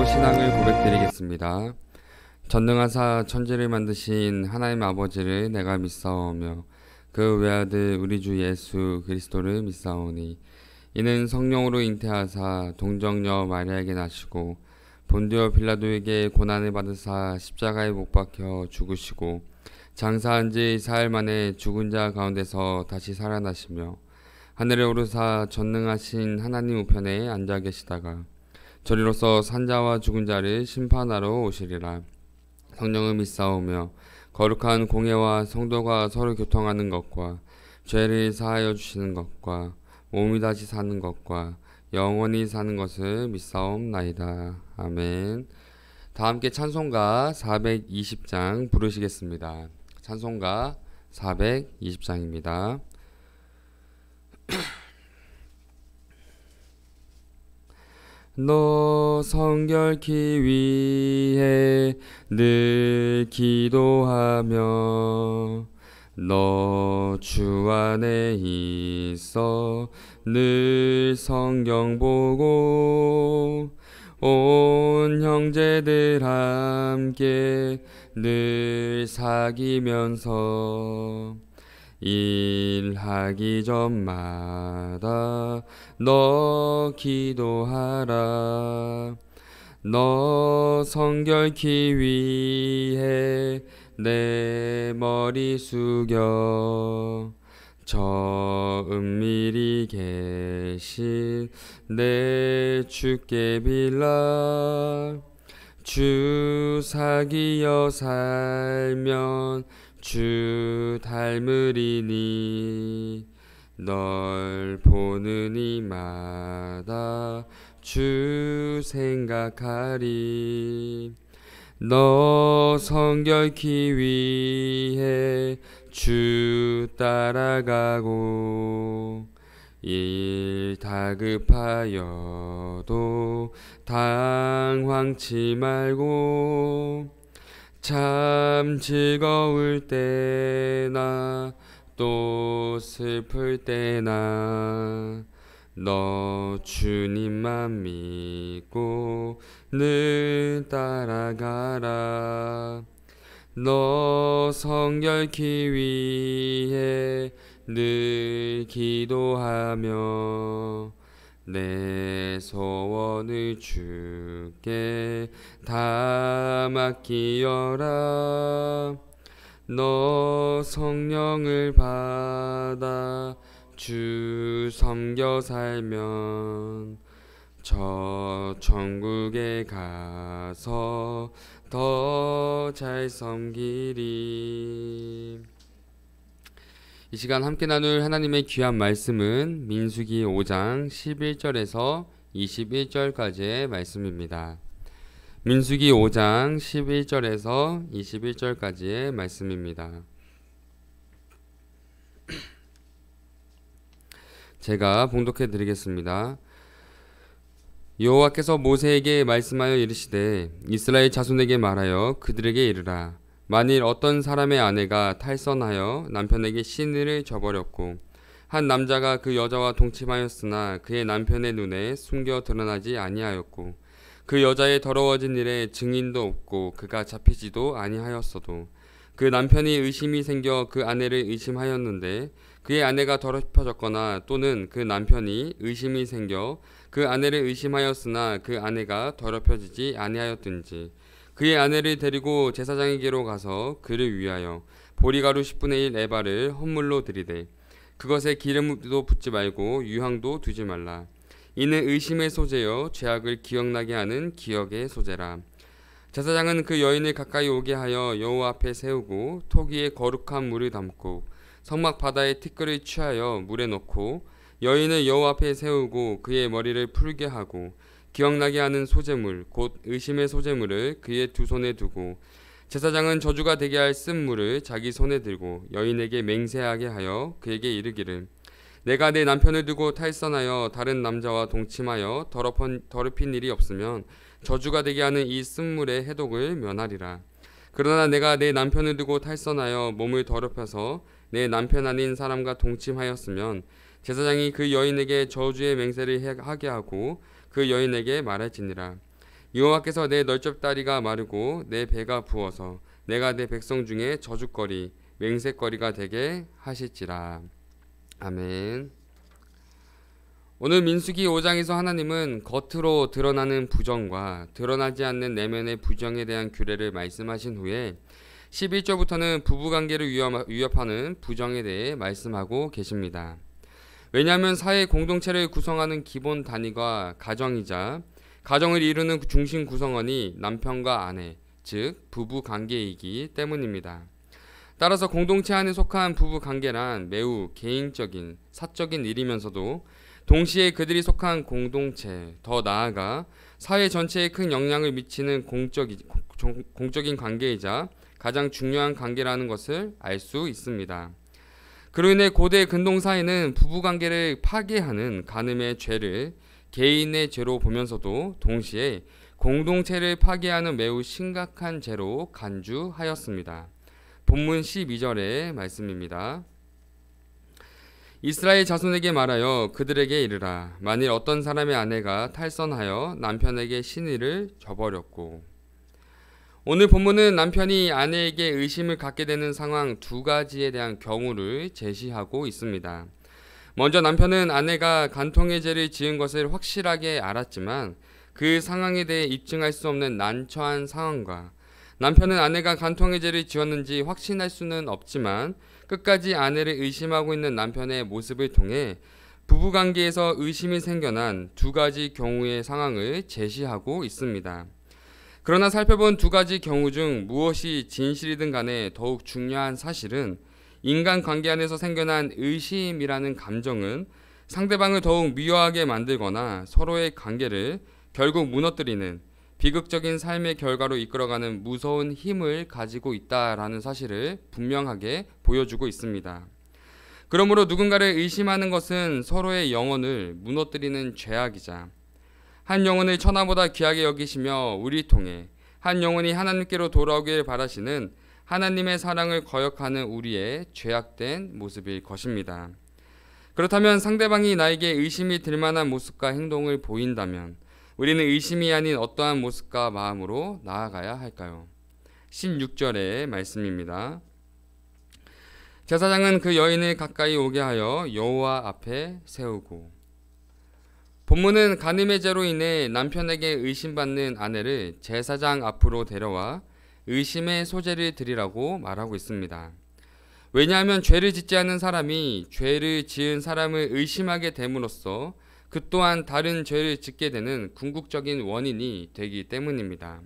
신앙을 고백드리겠습니다. 전능하사 천지를 만드신 하나님 아버지를 내가 믿사오며 그 외아들 우리 주 예수 그리스도를 믿사오니 이는 성령으로 잉태하사 동정녀 마리아에게 나시고 본디오 빌라도에게 고난을 받으사 십자가에 못 박혀 죽으시고 장사한 지 사흘 만에 죽은 자 가운데서 다시 살아나시며 하늘에 오르사 전능하신 하나님 우편에 앉아 계시다가 저리로서 산자와 죽은 자를 심판하러 오시리라. 성령을 믿사오며 거룩한 공회와 성도가 서로 교통하는 것과 죄를 사하여 주시는 것과 몸이 다시 사는 것과 영원히 사는 것을 믿사옵나이다. 아멘. 다 함께 찬송가 420장 부르시겠습니다. 찬송가 420장입니다. 너 성결케 위해 늘 기도하며 너 주 안에 있어 늘 성경 보고 온 형제들 함께 늘 사귀면서 일하기 전마다 너 기도하라. 너 성결케 위해 내 머리 숙여 저 은밀히 계신 내 주께 빌라. 주 사귀어 살면 주 닮으리니 널 보는 이마다 주 생각하리. 너 성결케 위해 주 따라가고 일 다급하여도 당황치 말고 참 즐거울 때나 또 슬플 때나 너 주님만 믿고 늘 따라가라. 너 성결케 위해 늘 기도하며 내 소원을 주께 다 맡기어라. 너 성령을 받아 주 섬겨 살면 저 천국에 가서 더 잘 섬기리. 이 시간 함께 나눌 하나님의 귀한 말씀은 민수기 5장 11절에서 21절까지의 말씀입니다. 민수기 5장 11절에서 21절까지의 말씀입니다. 제가 봉독해 드리겠습니다. 여호와께서 모세에게 말씀하여 이르시되 이스라엘 자손에게 말하여 그들에게 이르라. 만일 어떤 사람의 아내가 탈선하여 남편에게 시내를 저버렸고 한 남자가 그 여자와 동침하였으나 그의 남편의 눈에 숨겨 드러나지 아니하였고 그 여자의 더러워진 일에 증인도 없고 그가 잡히지도 아니하였어도 그 남편이 의심이 생겨 그 아내를 의심하였는데 그의 아내가 더럽혀졌거나 또는 그 남편이 의심이 생겨 그 아내를 의심하였으나 그 아내가 더럽혀지지 아니하였든지 그의 아내를 데리고 제사장에게로 가서 그를 위하여 보리가루 10분의 1 에바를 헌물로 드리되 그것에 기름도 붓지 말고 유향도 두지 말라. 이는 의심의 소재여 죄악을 기억나게 하는 기억의 소재라. 제사장은 그 여인을 가까이 오게 하여 여호와 앞에 세우고 토 위에 거룩한 물을 담고 성막 바다에 티끌을 취하여 물에 넣고 여인을 여호와 앞에 세우고 그의 머리를 풀게 하고 기억나게 하는 소재물 곧 의심의 소재물을 그의 두 손에 두고 제사장은 저주가 되게 할 쓴물을 자기 손에 들고 여인에게 맹세하게 하여 그에게 이르기를 내가 내 남편을 두고 탈선하여 다른 남자와 동침하여 더럽힌 일이 없으면 저주가 되게 하는 이 쓴물의 해독을 면하리라. 그러나 내가 내 남편을 두고 탈선하여 몸을 더럽혀서 내 남편 아닌 사람과 동침하였으면 제사장이 그 여인에게 저주의 맹세를 하게 하고 그 여인에게 말할지니라. 여호와께서 내 널쩍다리가 마르고 내 배가 부어서 내가 내 백성 중에 저주거리 맹세거리가 되게 하실지라. 아멘. 오늘 민수기 5장에서 하나님은 겉으로 드러나는 부정과 드러나지 않는 내면의 부정에 대한 규례를 말씀하신 후에 11절부터는 부부관계를 위협하는 부정에 대해 말씀하고 계십니다. 왜냐하면 사회 공동체를 구성하는 기본 단위가 가정이자 가정을 이루는 중심 구성원이 남편과 아내, 즉 부부관계이기 때문입니다. 따라서 공동체 안에 속한 부부관계란 매우 개인적인, 사적인 일이면서도 동시에 그들이 속한 공동체, 더 나아가 사회 전체에 큰 영향을 미치는 공적인 관계이자 가장 중요한 관계라는 것을 알 수 있습니다. 그로 인해 고대 근동사회는 부부관계를 파괴하는 간음의 죄를 개인의 죄로 보면서도 동시에 공동체를 파괴하는 매우 심각한 죄로 간주하였습니다. 본문 12절의 말씀입니다. 이스라엘 자손에게 말하여 그들에게 이르라. 만일 어떤 사람의 아내가 탈선하여 남편에게 신의를 저버렸고. 오늘 본문은 남편이 아내에게 의심을 갖게 되는 상황 두 가지에 대한 경우를 제시하고 있습니다. 먼저 남편은 아내가 간통의 죄를 지은 것을 확실하게 알았지만 그 상황에 대해 입증할 수 없는 난처한 상황과 남편은 아내가 간통의 죄를 지었는지 확신할 수는 없지만 끝까지 아내를 의심하고 있는 남편의 모습을 통해 부부관계에서 의심이 생겨난 두 가지 경우의 상황을 제시하고 있습니다. 그러나 살펴본 두 가지 경우 중 무엇이 진실이든 간에 더욱 중요한 사실은 인간관계 안에서 생겨난 의심이라는 감정은 상대방을 더욱 미워하게 만들거나 서로의 관계를 결국 무너뜨리는 비극적인 삶의 결과로 이끌어가는 무서운 힘을 가지고 있다라는 사실을 분명하게 보여주고 있습니다. 그러므로 누군가를 의심하는 것은 서로의 영혼을 무너뜨리는 죄악이자 한 영혼을 천하보다 귀하게 여기시며 우리 통해 한 영혼이 하나님께로 돌아오길 바라시는 하나님의 사랑을 거역하는 우리의 죄악된 모습일 것입니다. 그렇다면 상대방이 나에게 의심이 들 만한 모습과 행동을 보인다면 우리는 의심이 아닌 어떠한 모습과 마음으로 나아가야 할까요? 16절의 말씀입니다. 제사장은 그 여인을 가까이 오게 하여 여호와 앞에 세우고. 본문은 간음의 죄로 인해 남편에게 의심받는 아내를 제사장 앞으로 데려와 의심의 소재를 드리라고 말하고 있습니다. 왜냐하면 죄를 짓지 않은 사람이 죄를 지은 사람을 의심하게 됨으로써 그 또한 다른 죄를 짓게 되는 궁극적인 원인이 되기 때문입니다.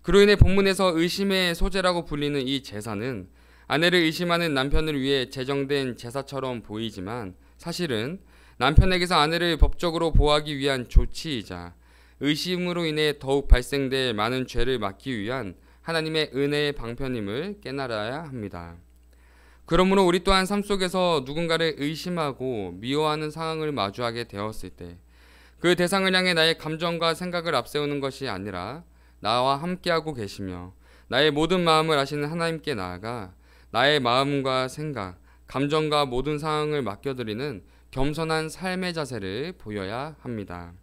그로 인해 본문에서 의심의 소재라고 불리는 이 제사는 아내를 의심하는 남편을 위해 제정된 제사처럼 보이지만 사실은 남편에게서 아내를 법적으로 보호하기 위한 조치이자 의심으로 인해 더욱 발생될 많은 죄를 막기 위한 하나님의 은혜의 방편임을 깨달아야 합니다. 그러므로 우리 또한 삶 속에서 누군가를 의심하고 미워하는 상황을 마주하게 되었을 때 그 대상을 향해 나의 감정과 생각을 앞세우는 것이 아니라 나와 함께하고 계시며 나의 모든 마음을 아시는 하나님께 나아가 나의 마음과 생각, 감정과 모든 상황을 맡겨드리는 겸손한 삶의 자세를 보여야 합니다.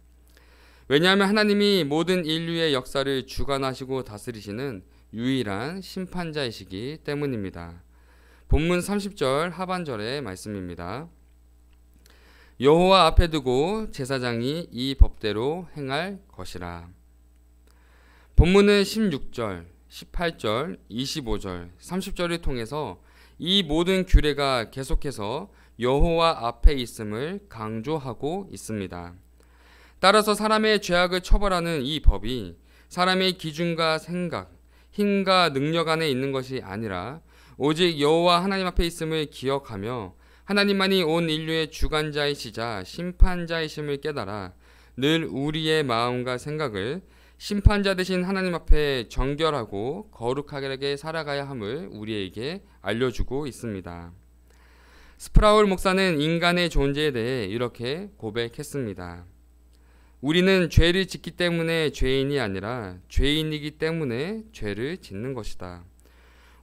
왜냐하면 하나님이 모든 인류의 역사를 주관하시고 다스리시는 유일한 심판자이시기 때문입니다. 본문 30절 하반절의 말씀입니다. 여호와 앞에 두고 제사장이 이 법대로 행할 것이라. 본문은 16절, 18절, 25절, 30절을 통해서 이 모든 규례가 계속해서 여호와 앞에 있음을 강조하고 있습니다. 따라서 사람의 죄악을 처벌하는 이 법이 사람의 기준과 생각, 힘과 능력 안에 있는 것이 아니라 오직 여호와 하나님 앞에 있음을 기억하며 하나님만이 온 인류의 주관자이시자 심판자이심을 깨달아 늘 우리의 마음과 생각을 심판자 되신 하나님 앞에 정결하고 거룩하게 살아가야 함을 우리에게 알려주고 있습니다. 스프라울 목사는 인간의 존재에 대해 이렇게 고백했습니다. 우리는 죄를 짓기 때문에 죄인이 아니라 죄인이기 때문에 죄를 짓는 것이다.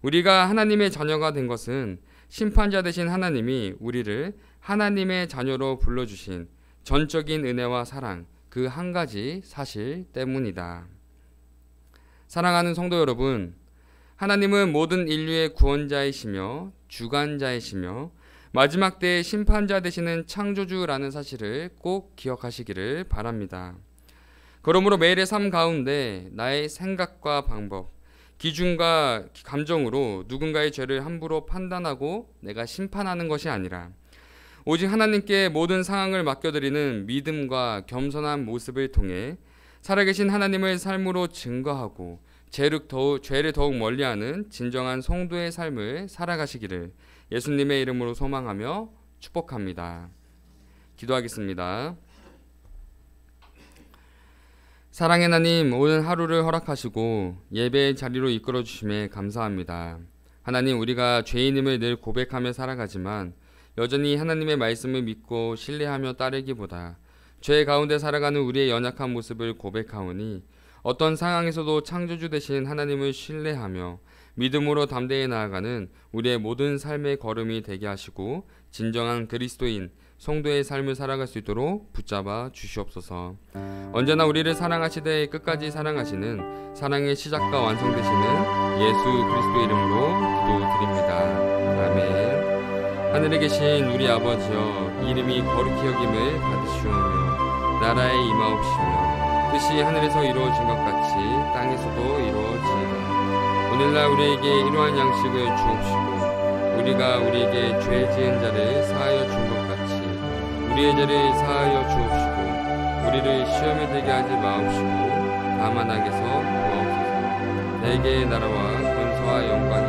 우리가 하나님의 자녀가 된 것은 심판자 되신 하나님이 우리를 하나님의 자녀로 불러주신 전적인 은혜와 사랑, 그 한 가지 사실 때문이다. 사랑하는 성도 여러분, 하나님은 모든 인류의 구원자이시며 주관자이시며 마지막 때의 심판자 되시는 창조주라는 사실을 꼭 기억하시기를 바랍니다. 그러므로 매일의 삶 가운데 나의 생각과 방법, 기준과 감정으로 누군가의 죄를 함부로 판단하고 내가 심판하는 것이 아니라 오직 하나님께 모든 상황을 맡겨드리는 믿음과 겸손한 모습을 통해 살아계신 하나님을 삶으로 증거하고 죄를 더욱 멀리하는 진정한 성도의 삶을 살아가시기를 예수님의 이름으로 소망하며 축복합니다. 기도하겠습니다. 사랑의 하나님, 오늘 하루를 허락하시고 예배의 자리로 이끌어 주심에 감사합니다. 하나님, 우리가 죄인임을 늘 고백하며 살아가지만 여전히 하나님의 말씀을 믿고 신뢰하며 따르기보다 죄 가운데 살아가는 우리의 연약한 모습을 고백하오니 어떤 상황에서도 창조주 되신 하나님을 신뢰하며 믿음으로 담대히 나아가는 우리의 모든 삶의 걸음이 되게 하시고 진정한 그리스도인 성도의 삶을 살아갈 수 있도록 붙잡아 주시옵소서. 언제나 우리를 사랑하시되 끝까지 사랑하시는 사랑의 시작과 완성 되시는 예수 그리스도 이름으로 기도드립니다. 아멘. 하늘에 계신 우리 아버지여, 이름이 거룩히 여김을 받으시오며 나라에 임하옵시며 뜻이 하늘에서 이루어진 것 같이 땅에서도 이루어지이다. 오늘날 우리에게 일용할 양식을 주옵시고 우리가 우리에게 죄 지은 자를 사하여 준 것 같이 우리의 죄를 사하여 주옵시고 우리를 시험에 들게 하지 마옵시고 다만 악에서 구하옵소서. 대개의 나라와 권세와 영광이